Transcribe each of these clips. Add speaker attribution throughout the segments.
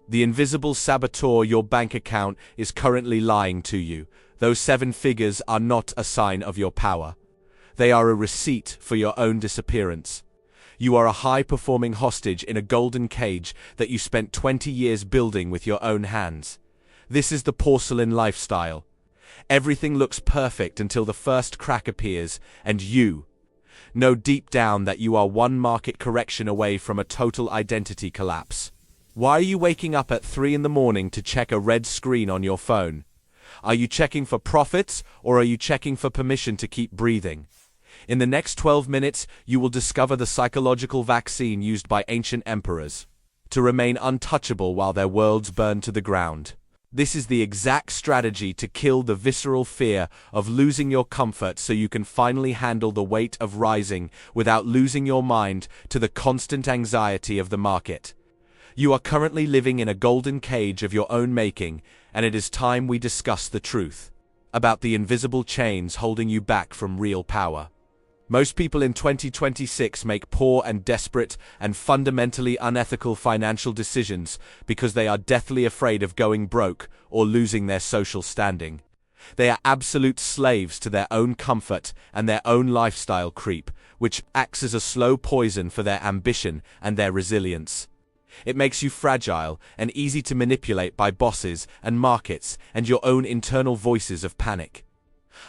Speaker 1: The invisible saboteur, your bank account, is currently lying to you. Those 7 figures are not a sign of your power. They are a receipt for your own disappearance. You are a high-performing hostage in a golden cage that you spent 20 years building with your own hands. This is the porcelain lifestyle. Everything looks perfect until the first crack appears, and you know deep down that you are one market correction away from a total identity collapse. Why are you waking up at 3 in the morning to check a red screen on your phone? Are you checking for profits, or are you checking for permission to keep breathing? In the next 12 minutes, you will discover the psychological vaccine used by ancient emperors to remain untouchable while their worlds burn to the ground. This is the exact strategy to kill the visceral fear of losing your comfort so you can finally handle the weight of rising without losing your mind to the constant anxiety of the market. You are currently living in a golden cage of your own making, and it is time we discuss the truth about the invisible chains holding you back from real power. Most people in 2026 make poor and desperate and fundamentally unethical financial decisions because they are deathly afraid of going broke or losing their social standing. They are absolute slaves to their own comfort and their own lifestyle creep, which acts as a slow poison for their ambition and their resilience. It makes you fragile and easy to manipulate by bosses and markets and your own internal voices of panic.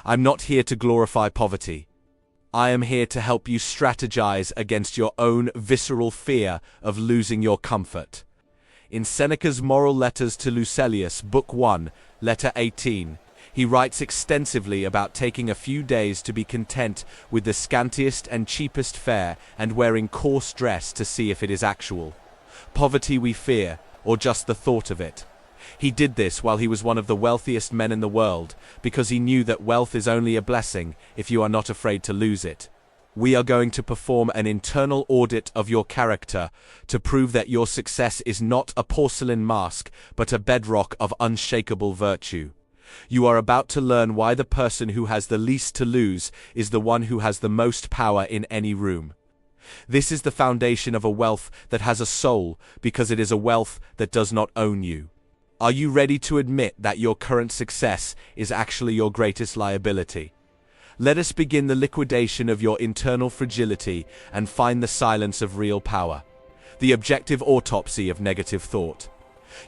Speaker 1: I'm not here to glorify poverty. I am here to help you strategize against your own visceral fear of losing your comfort. In Seneca's Moral Letters to Lucilius, Book 1, Letter 18, he writes extensively about taking a few days to be content with the scantiest and cheapest fare and wearing coarse dress to see if it is actual poverty we fear, or just the thought of it. He did this while he was one of the wealthiest men in the world, because he knew that wealth is only a blessing if you are not afraid to lose it. We are going to perform an internal audit of your character to prove that your success is not a porcelain mask, but a bedrock of unshakable virtue. You are about to learn why the person who has the least to lose is the one who has the most power in any room. This is the foundation of a wealth that has a soul, because it is a wealth that does not own you. Are you ready to admit that your current success is actually your greatest liability? Let us begin the liquidation of your internal fragility and find the silence of real power. The objective autopsy of negative thought.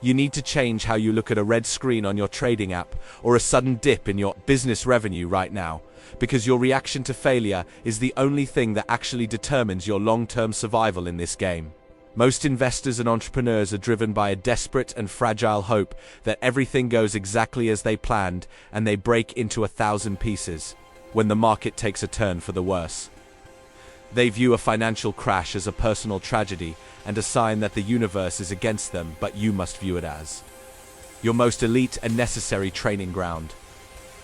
Speaker 1: You need to change how you look at a red screen on your trading app or a sudden dip in your business revenue right now, because your reaction to failure is the only thing that actually determines your long-term survival in this game. Most investors and entrepreneurs are driven by a desperate and fragile hope that everything goes exactly as they planned and they break into 1,000 pieces when the market takes a turn for the worse. They view a financial crash as a personal tragedy and a sign that the universe is against them, but you must view it as your most elite and necessary training ground.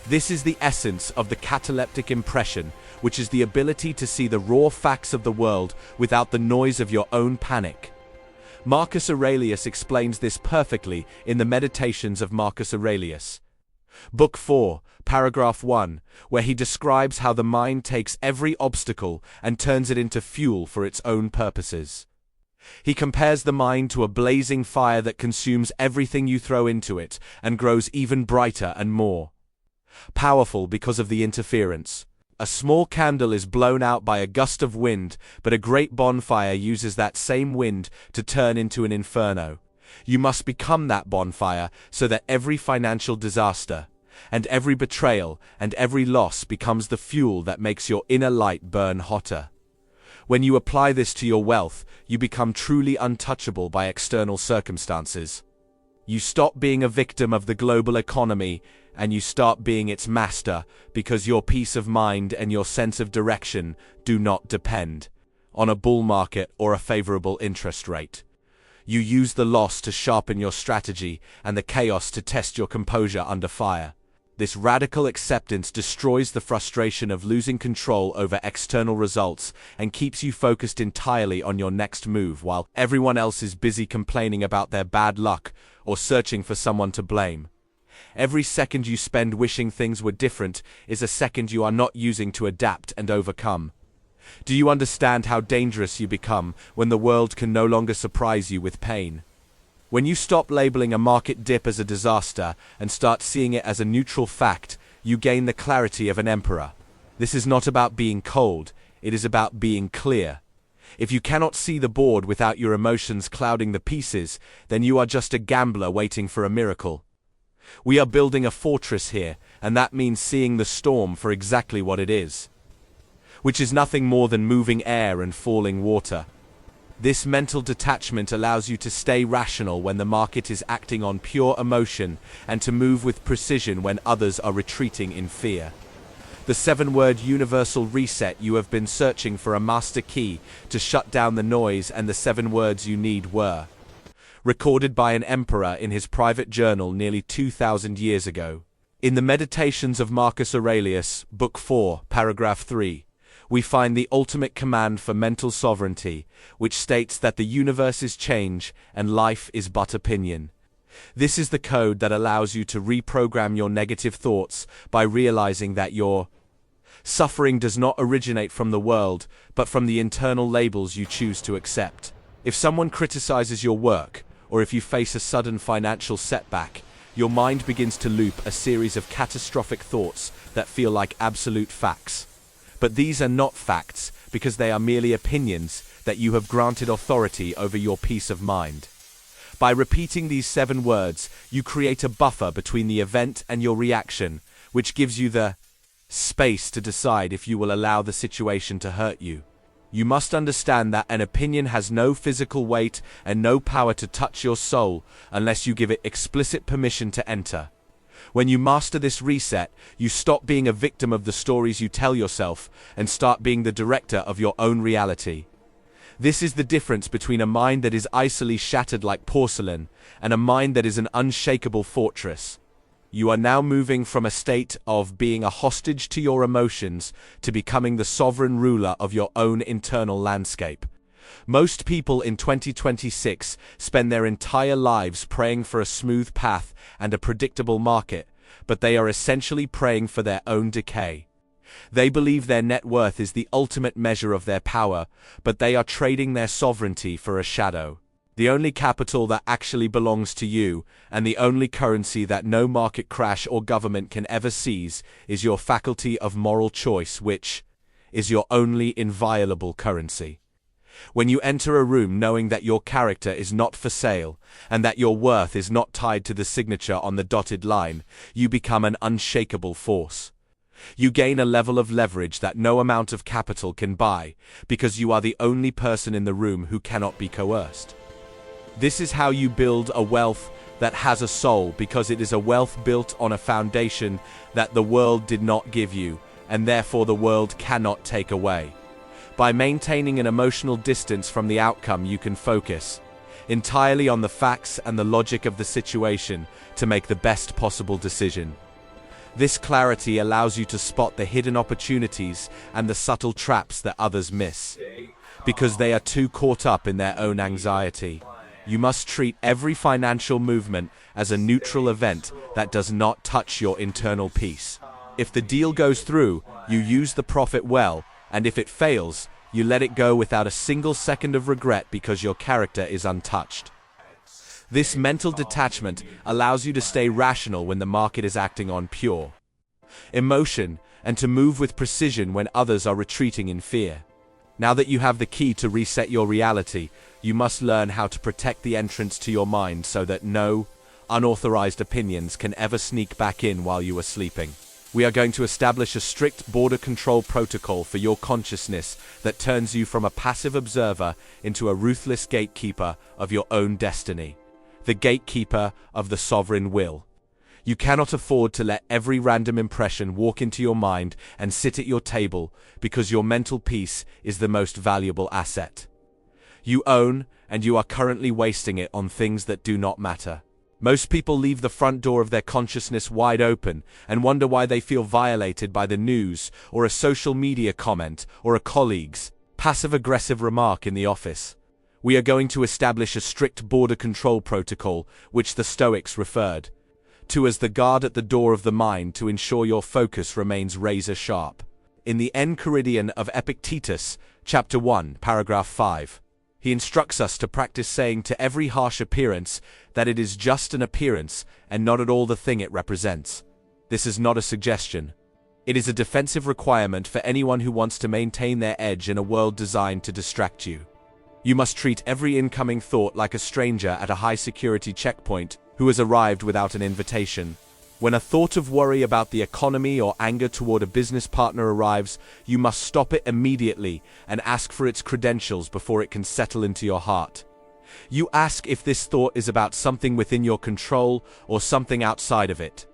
Speaker 1: This is the essence of the cataleptic impression, which is the ability to see the raw facts of the world without the noise of your own panic. Marcus Aurelius explains this perfectly in the Meditations of Marcus Aurelius, Book 4, Paragraph 1, where he describes how the mind takes every obstacle and turns it into fuel for its own purposes. He compares the mind to a blazing fire that consumes everything you throw into it and grows even brighter and more powerful because of the interference. A small candle is blown out by a gust of wind, but a great bonfire uses that same wind to turn into an inferno. You must become that bonfire so that every financial disaster, and every betrayal, and every loss becomes the fuel that makes your inner light burn hotter. When you apply this to your wealth, you become truly untouchable by external circumstances. You stop being a victim of the global economy, and you start being its master, because your peace of mind and your sense of direction do not depend on a bull market or a favorable interest rate. You use the loss to sharpen your strategy and the chaos to test your composure under fire. This radical acceptance destroys the frustration of losing control over external results and keeps you focused entirely on your next move while everyone else is busy complaining about their bad luck or searching for someone to blame. Every second you spend wishing things were different is a second you are not using to adapt and overcome. Do you understand how dangerous you become when the world can no longer surprise you with pain? When you stop labeling a market dip as a disaster and start seeing it as a neutral fact, you gain the clarity of an emperor. This is not about being cold, it is about being clear. If you cannot see the board without your emotions clouding the pieces, then you are just a gambler waiting for a miracle. We are building a fortress here, and that means seeing the storm for exactly what it is, which is nothing more than moving air and falling water. This mental detachment allows you to stay rational when the market is acting on pure emotion and to move with precision when others are retreating in fear. The 7-word universal reset. You have been searching for a master key to shut down the noise, and the 7 words you need were recorded by an emperor in his private journal nearly 2,000 years ago. In the Meditations of Marcus Aurelius, Book 4, Paragraph 3, we find the ultimate command for mental sovereignty, which states that the universe is change and life is but opinion. This is the code that allows you to reprogram your negative thoughts by realizing that your suffering does not originate from the world, but from the internal labels you choose to accept. If someone criticizes your work, or if you face a sudden financial setback, your mind begins to loop a series of catastrophic thoughts that feel like absolute facts. But these are not facts, because they are merely opinions that you have granted authority over your peace of mind. By repeating these 7 words, you create a buffer between the event and your reaction, which gives you the space to decide if you will allow the situation to hurt you. You must understand that an opinion has no physical weight and no power to touch your soul unless you give it explicit permission to enter. When you master this reset, you stop being a victim of the stories you tell yourself and start being the director of your own reality. This is the difference between a mind that is icily shattered like porcelain and a mind that is an unshakable fortress. You are now moving from a state of being a hostage to your emotions to becoming the sovereign ruler of your own internal landscape. Most people in 2026 spend their entire lives praying for a smooth path and a predictable market, but they are essentially praying for their own decay. They believe their net worth is the ultimate measure of their power, but they are trading their sovereignty for a shadow. The only capital that actually belongs to you, and the only currency that no market crash or government can ever seize, is your faculty of moral choice, which is your only inviolable currency. When you enter a room knowing that your character is not for sale, and that your worth is not tied to the signature on the dotted line, you become an unshakable force. You gain a level of leverage that no amount of capital can buy, because you are the only person in the room who cannot be coerced. This is how you build a wealth that has a soul, because it is a wealth built on a foundation that the world did not give you, and therefore the world cannot take away. By maintaining an emotional distance from the outcome, you can focus entirely on the facts and the logic of the situation to make the best possible decision. This clarity allows you to spot the hidden opportunities and the subtle traps that others miss, because they are too caught up in their own anxiety. You must treat every financial movement as a neutral event that does not touch your internal peace. If the deal goes through, you use the profit well, and if it fails, you let it go without a single second of regret because your character is untouched. This mental detachment allows you to stay rational when the market is acting on pure emotion and to move with precision when others are retreating in fear. Now that you have the key to reset your reality, you must learn how to protect the entrance to your mind so that no unauthorized opinions can ever sneak back in while you are sleeping. We are going to establish a strict border control protocol for your consciousness that turns you from a passive observer into a ruthless gatekeeper of your own destiny, the gatekeeper of the sovereign will. You cannot afford to let every random impression walk into your mind and sit at your table, because your mental peace is the most valuable asset you own, and you are currently wasting it on things that do not matter. Most people leave the front door of their consciousness wide open and wonder why they feel violated by the news or a social media comment or a colleague's passive-aggressive remark in the office. We are going to establish a strict border control protocol, which the Stoics referred to as the guard at the door of the mind, to ensure your focus remains razor sharp. In the Enchiridion of Epictetus, Chapter 1, Paragraph 5, He instructs us to practice saying to every harsh appearance that it is just an appearance and not at all the thing it represents. This is not a suggestion. It is a defensive requirement for anyone who wants to maintain their edge in a world designed to distract you. You must treat every incoming thought like a stranger at a high-security checkpoint who has arrived without an invitation. When a thought of worry about the economy or anger toward a business partner arrives, you must stop it immediately and ask for its credentials before it can settle into your heart. You ask if this thought is about something within your control or something outside of it.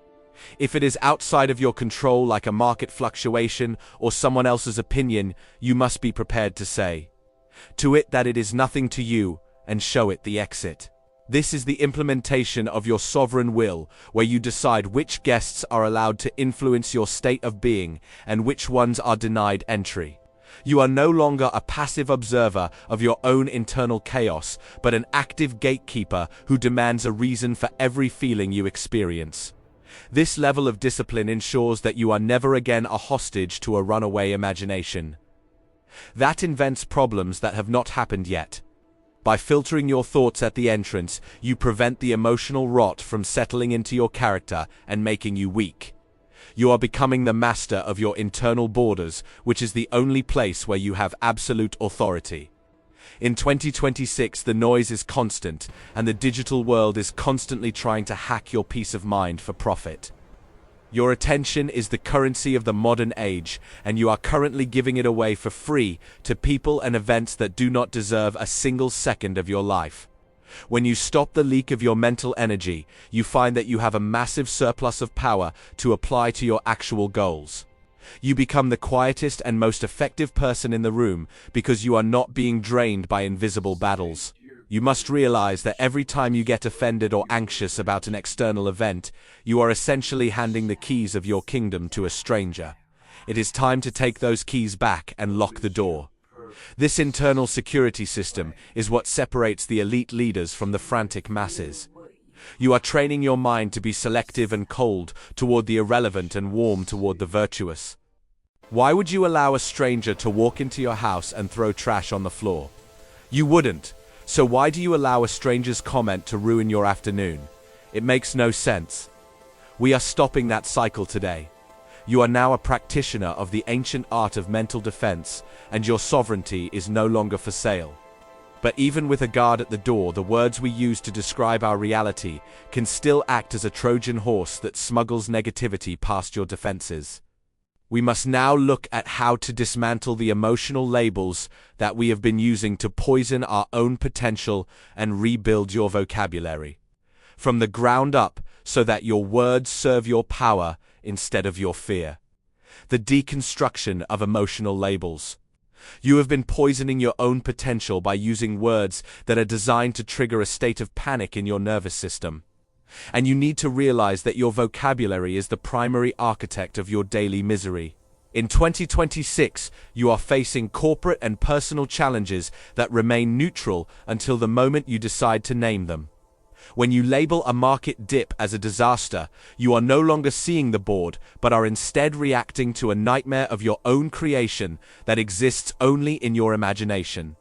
Speaker 1: If it is outside of your control, like a market fluctuation or someone else's opinion, you must be prepared to say to it that it is nothing to you and show it the exit. This is the implementation of your sovereign will, where you decide which guests are allowed to influence your state of being and which ones are denied entry. You are no longer a passive observer of your own internal chaos, but an active gatekeeper who demands a reason for every feeling you experience. This level of discipline ensures that you are never again a hostage to a runaway imagination. That invents problems that have not happened yet. By filtering your thoughts at the entrance, you prevent the emotional rot from settling into your character and making you weak. You are becoming the master of your internal borders, which is the only place where you have absolute authority. In 2026, the noise is constant, and the digital world is constantly trying to hack your peace of mind for profit. Your attention is the currency of the modern age, and you are currently giving it away for free to people and events that do not deserve a single second of your life. When you stop the leak of your mental energy, you find that you have a massive surplus of power to apply to your actual goals. You become the quietest and most effective person in the room because you are not being drained by invisible battles. You must realize that every time you get offended or anxious about an external event, you are essentially handing the keys of your kingdom to a stranger. It is time to take those keys back and lock the door. This internal security system is what separates the elite leaders from the frantic masses. You are training your mind to be selective and cold toward the irrelevant and warm toward the virtuous. Why would you allow a stranger to walk into your house and throw trash on the floor? You wouldn't. So why do you allow a stranger's comment to ruin your afternoon? It makes no sense. We are stopping that cycle today. You are now a practitioner of the ancient art of mental defense, and your sovereignty is no longer for sale. But even with a guard at the door, the words we use to describe our reality can still act as a Trojan horse that smuggles negativity past your defenses. We must now look at how to dismantle the emotional labels that we have been using to poison our own potential and rebuild your vocabulary from the ground up so that your words serve your power instead of your fear. The deconstruction of emotional labels. You have been poisoning your own potential by using words that are designed to trigger a state of panic in your nervous system. And you need to realize that your vocabulary is the primary architect of your daily misery. In 2026, you are facing corporate and personal challenges that remain neutral until the moment you decide to name them. When you label a market dip as a disaster, you are no longer seeing the board, but are instead reacting to a nightmare of your own creation that exists only in your imagination.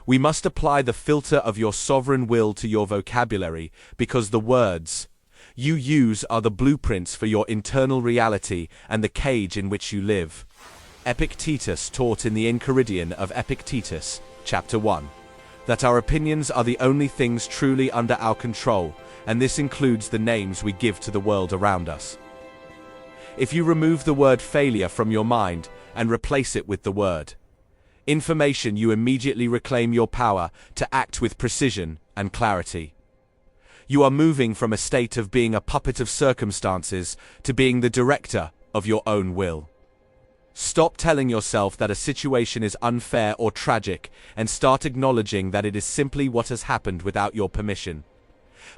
Speaker 1: We must apply the filter of your sovereign will to your vocabulary because the words you use are the blueprints for your internal reality and the cage in which you live. Epictetus taught in the Enchiridion of Epictetus, Chapter 1, that our opinions are the only things truly under our control, and this includes the names we give to the world around us. If you remove the word failure from your mind and replace it with the word information, you immediately reclaim your power to act with precision and clarity. You are moving from a state of being a puppet of circumstances to being the director of your own will. Stop telling yourself that a situation is unfair or tragic and start acknowledging that it is simply what has happened without your permission.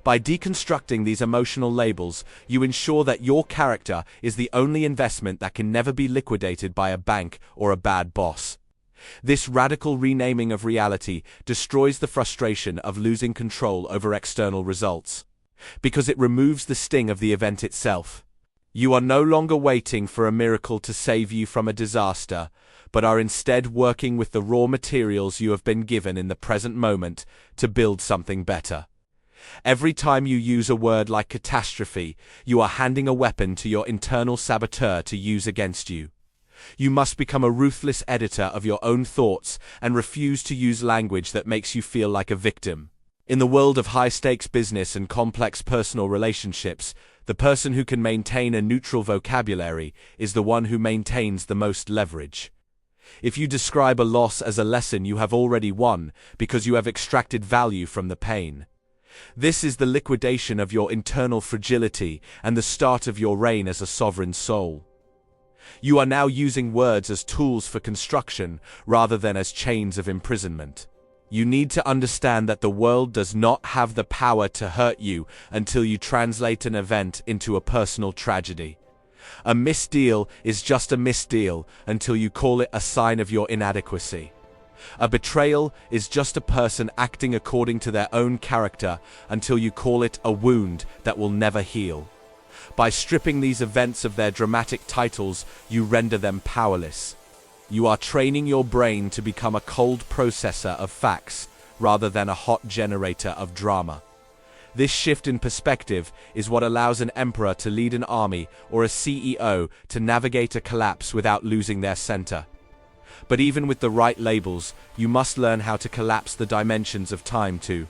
Speaker 1: By deconstructing these emotional labels, you ensure that your character is the only investment that can never be liquidated by a bank or a bad boss. This radical renaming of reality destroys the frustration of losing control over external results, because it removes the sting of the event itself. You are no longer waiting for a miracle to save you from a disaster, but are instead working with the raw materials you have been given in the present moment to build something better. Every time you use a word like catastrophe, you are handing a weapon to your internal saboteur to use against you. You must become a ruthless editor of your own thoughts and refuse to use language that makes you feel like a victim. In the world of high-stakes business and complex personal relationships, the person who can maintain a neutral vocabulary is the one who maintains the most leverage. If you describe a loss as a lesson, you have already won because you have extracted value from the pain. This is the liquidation of your internal fragility and the start of your reign as a sovereign soul. You are now using words as tools for construction rather than as chains of imprisonment. You need to understand that the world does not have the power to hurt you until you translate an event into a personal tragedy. A misdeal is just a misdeal until you call it a sign of your inadequacy. A betrayal is just a person acting according to their own character until you call it a wound that will never heal. By stripping these events of their dramatic titles, you render them powerless. You are training your brain to become a cold processor of facts rather than a hot generator of drama. This shift in perspective is what allows an emperor to lead an army or a CEO to navigate a collapse without losing their center. But even with the right labels, you must learn how to collapse the dimensions of time too.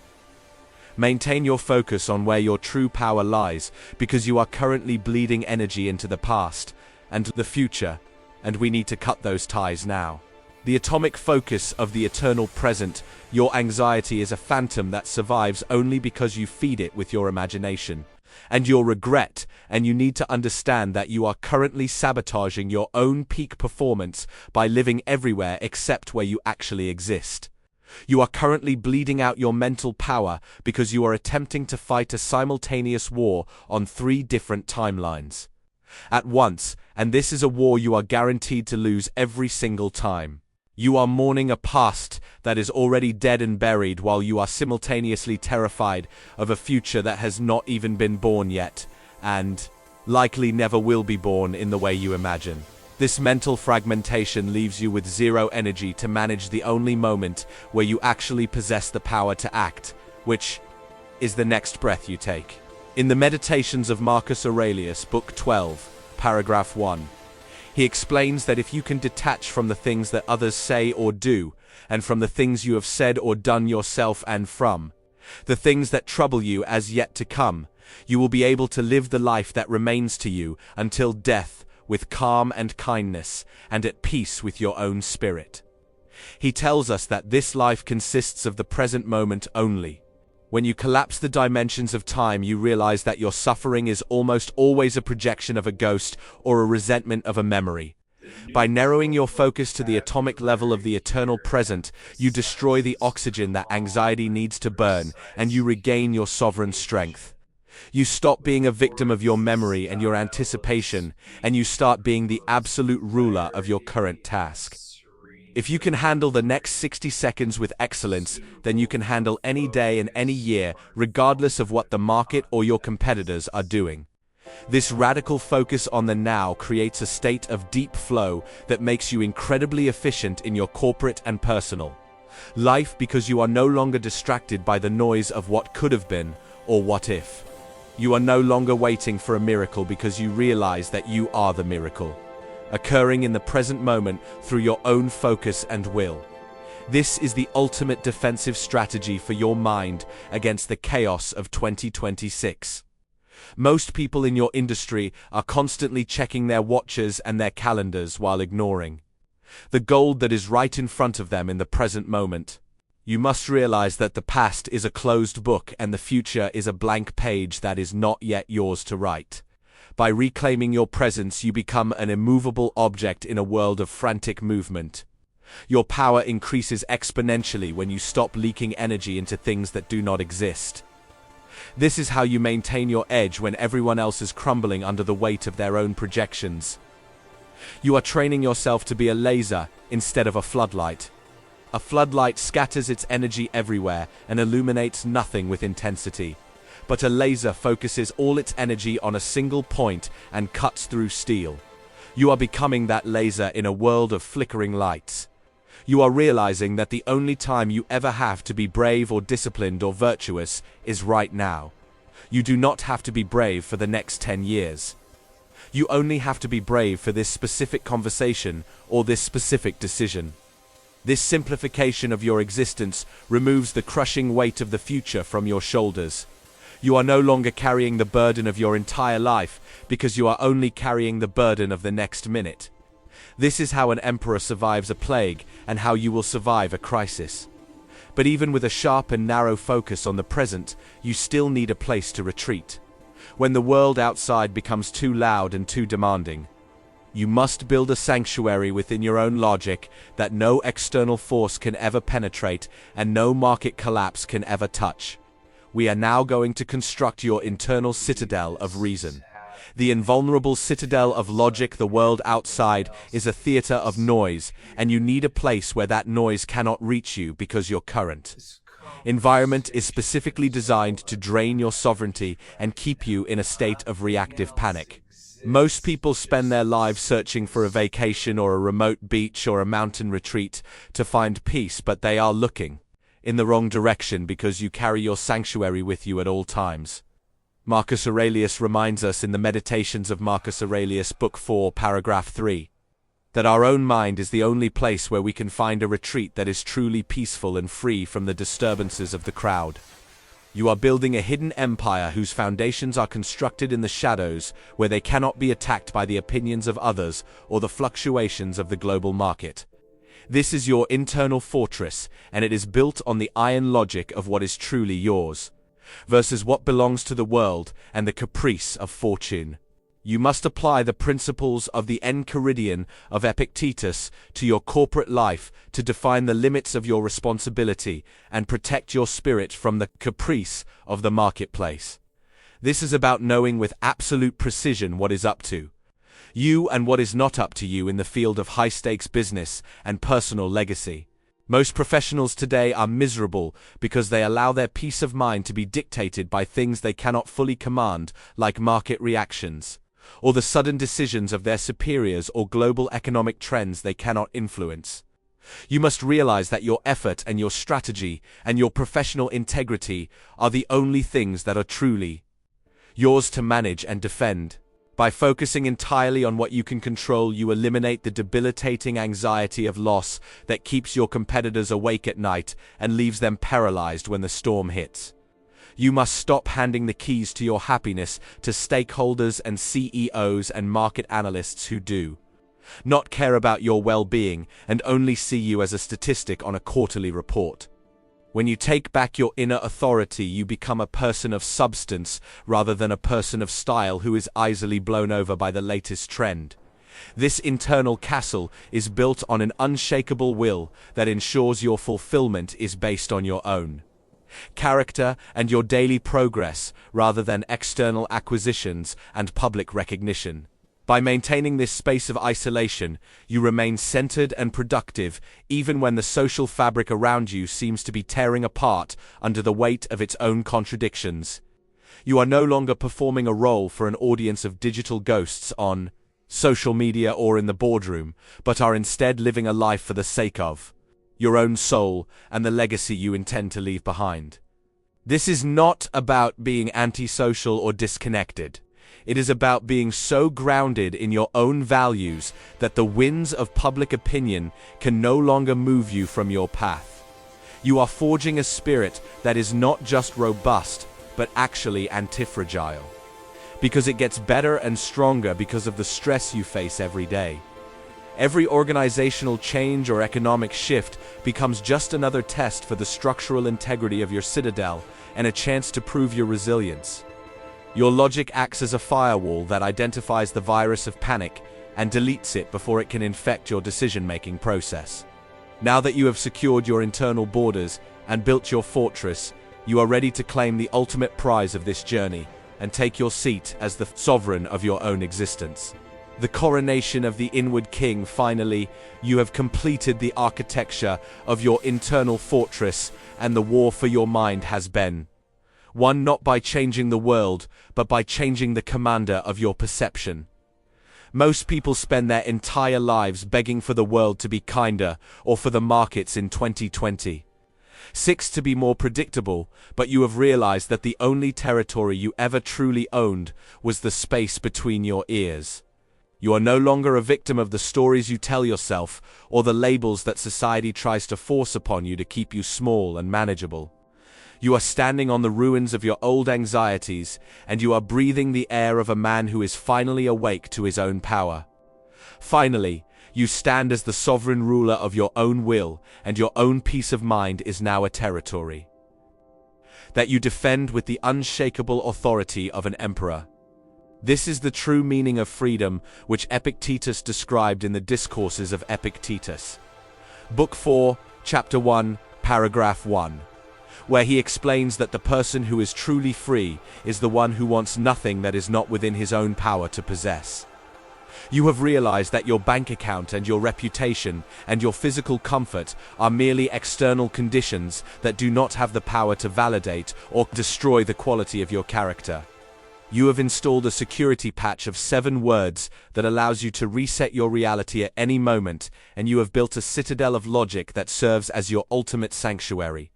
Speaker 1: Maintain your focus on where your true power lies, because you are currently bleeding energy into the past and the future, and we need to cut those ties now. The atomic focus of the eternal present, your anxiety is a phantom that survives only because you feed it with your imagination and your regret, and you need to understand that you are currently sabotaging your own peak performance by living everywhere except where you actually exist. You are currently bleeding out your mental power because you are attempting to fight a simultaneous war on 3 different timelines at once, and this is a war you are guaranteed to lose every single time. You are mourning a past that is already dead and buried while you are simultaneously terrified of a future that has not even been born yet, and likely never will be born in the way you imagine. This mental fragmentation leaves you with zero energy to manage the only moment where you actually possess the power to act, which is the next breath you take. In the Meditations of Marcus Aurelius, Book 12, Paragraph 1, he explains that if you can detach from the things that others say or do, and from the things you have said or done yourself, and from the things that trouble you as yet to come, you will be able to live the life that remains to you until death, with calm and kindness, and at peace with your own spirit. He tells us that this life consists of the present moment only. When you collapse the dimensions of time, you realize that your suffering is almost always a projection of a ghost or a resentment of a memory. By narrowing your focus to the atomic level of the eternal present, you destroy the oxygen that anxiety needs to burn, and you regain your sovereign strength. You stop being a victim of your memory and your anticipation, and you start being the absolute ruler of your current task. If you can handle the next 60 seconds with excellence, then you can handle any day and any year, regardless of what the market or your competitors are doing. This radical focus on the now creates a state of deep flow that makes you incredibly efficient in your corporate and personal life, because you are no longer distracted by the noise of what could have been or what if. You are no longer waiting for a miracle because you realize that you are the miracle, occurring in the present moment through your own focus and will. This is the ultimate defensive strategy for your mind against the chaos of 2026. Most people in your industry are constantly checking their watches and their calendars while ignoring the gold that is right in front of them in the present moment. You must realize that the past is a closed book and the future is a blank page that is not yet yours to write. By reclaiming your presence, you become an immovable object in a world of frantic movement. Your power increases exponentially when you stop leaking energy into things that do not exist. This is how you maintain your edge when everyone else is crumbling under the weight of their own projections. You are training yourself to be a laser instead of a floodlight. A floodlight scatters its energy everywhere and illuminates nothing with intensity. But a laser focuses all its energy on a single point and cuts through steel. You are becoming that laser in a world of flickering lights. You are realizing that the only time you ever have to be brave or disciplined or virtuous is right now. You do not have to be brave for the next 10 years. You only have to be brave for this specific conversation or this specific decision. This simplification of your existence removes the crushing weight of the future from your shoulders. You are no longer carrying the burden of your entire life because you are only carrying the burden of the next minute. This is how an emperor survives a plague and how you will survive a crisis. But even with a sharp and narrow focus on the present, you still need a place to retreat. When the world outside becomes too loud and too demanding, you must build a sanctuary within your own logic that no external force can ever penetrate and no market collapse can ever touch. We are now going to construct your internal citadel of reason. The invulnerable citadel of logic. The world outside is a theater of noise, and you need a place where that noise cannot reach you because your current environment is specifically designed to drain your sovereignty and keep you in a state of reactive panic. Most people spend their lives searching for a vacation or a remote beach or a mountain retreat to find peace, but they are looking in the wrong direction because you carry your sanctuary with you at all times. Marcus Aurelius reminds us in the Meditations of Marcus Aurelius, Book 4, Paragraph 3, that our own mind is the only place where we can find a retreat that is truly peaceful and free from the disturbances of the crowd. You are building a hidden empire whose foundations are constructed in the shadows, where they cannot be attacked by the opinions of others or the fluctuations of the global market. This is your internal fortress, and it is built on the iron logic of what is truly yours, versus what belongs to the world and the caprice of fortune. You must apply the principles of the Enchiridion of Epictetus to your corporate life to define the limits of your responsibility and protect your spirit from the caprice of the marketplace. This is about knowing with absolute precision what is up to you and what is not up to you in the field of high-stakes business and personal legacy. Most professionals today are miserable because they allow their peace of mind to be dictated by things they cannot fully command, like market reactions, or the sudden decisions of their superiors or global economic trends they cannot influence. You must realize that your effort and your strategy and your professional integrity are the only things that are truly yours to manage and defend. By focusing entirely on what you can control, you eliminate the debilitating anxiety of loss that keeps your competitors awake at night and leaves them paralyzed when the storm hits. You must stop handing the keys to your happiness to stakeholders and CEOs and market analysts who do not care about your well-being and only see you as a statistic on a quarterly report. When you take back your inner authority, you become a person of substance rather than a person of style who is easily blown over by the latest trend. This internal castle is built on an unshakable will that ensures your fulfillment is based on your own character and your daily progress rather than external acquisitions and public recognition. By maintaining this space of isolation, you remain centered and productive even when the social fabric around you seems to be tearing apart under the weight of its own contradictions. You are no longer performing a role for an audience of digital ghosts on social media or in the boardroom, but are instead living a life for the sake of your own soul and the legacy you intend to leave behind. This is not about being antisocial or disconnected. It is about being so grounded in your own values that the winds of public opinion can no longer move you from your path. You are forging a spirit that is not just robust, but actually antifragile, because it gets better and stronger because of the stress you face every day. Every organizational change or economic shift becomes just another test for the structural integrity of your citadel and a chance to prove your resilience. Your logic acts as a firewall that identifies the virus of panic and deletes it before it can infect your decision-making process. Now that you have secured your internal borders and built your fortress, you are ready to claim the ultimate prize of this journey and take your seat as the sovereign of your own existence. The coronation of the inward king. Finally, you have completed the architecture of your internal fortress, and the war for your mind has been won not by changing the world, but by changing the commander of your perception. Most people spend their entire lives begging for the world to be kinder or for the markets in 2020. 6 to be more predictable, but you have realized that the only territory you ever truly owned was the space between your ears. You are no longer a victim of the stories you tell yourself or the labels that society tries to force upon you to keep you small and manageable. You are standing on the ruins of your old anxieties, and you are breathing the air of a man who is finally awake to his own power. Finally, you stand as the sovereign ruler of your own will, and your own peace of mind is now a territory that you defend with the unshakable authority of an emperor. This is the true meaning of freedom, which Epictetus described in the Discourses of Epictetus. Book 4, Chapter 1, Paragraph 1, where he explains that the person who is truly free is the one who wants nothing that is not within his own power to possess. You have realized that your bank account and your reputation and your physical comfort are merely external conditions that do not have the power to validate or destroy the quality of your character. You have installed a security patch of 7 words that allows you to reset your reality at any moment, and you have built a citadel of logic that serves as your ultimate sanctuary.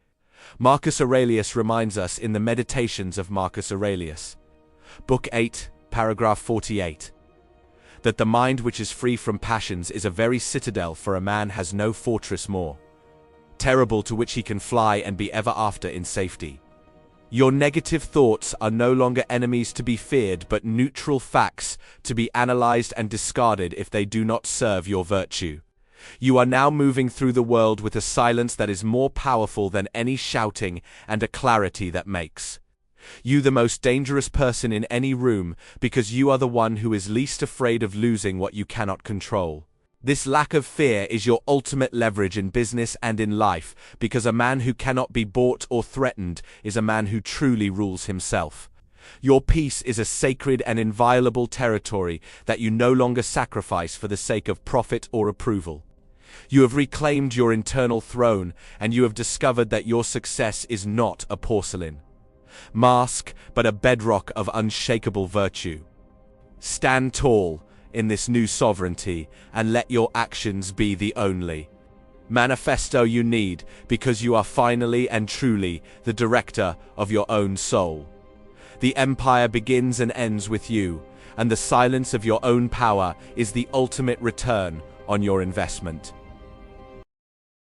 Speaker 1: Marcus Aurelius reminds us in the Meditations of Marcus Aurelius, Book 8, Paragraph 48, that the mind which is free from passions is a very citadel, for a man has no fortress more terrible to which he can fly and be ever after in safety. Your negative thoughts are no longer enemies to be feared, but neutral facts to be analyzed and discarded if they do not serve your virtue. You are now moving through the world with a silence that is more powerful than any shouting and a clarity that makes you the most dangerous person in any room, because you are the one who is least afraid of losing what you cannot control. This lack of fear is your ultimate leverage in business and in life, because a man who cannot be bought or threatened is a man who truly rules himself. Your peace is a sacred and inviolable territory that you no longer sacrifice for the sake of profit or approval. You have reclaimed your internal throne, and you have discovered that your success is not a porcelain mask, but a bedrock of unshakable virtue. Stand tall in this new sovereignty, and let your actions be the only manifesto you need, because you are finally and truly the director of your own soul. The empire begins and ends with you, and the silence of your own power is the ultimate return on your investment.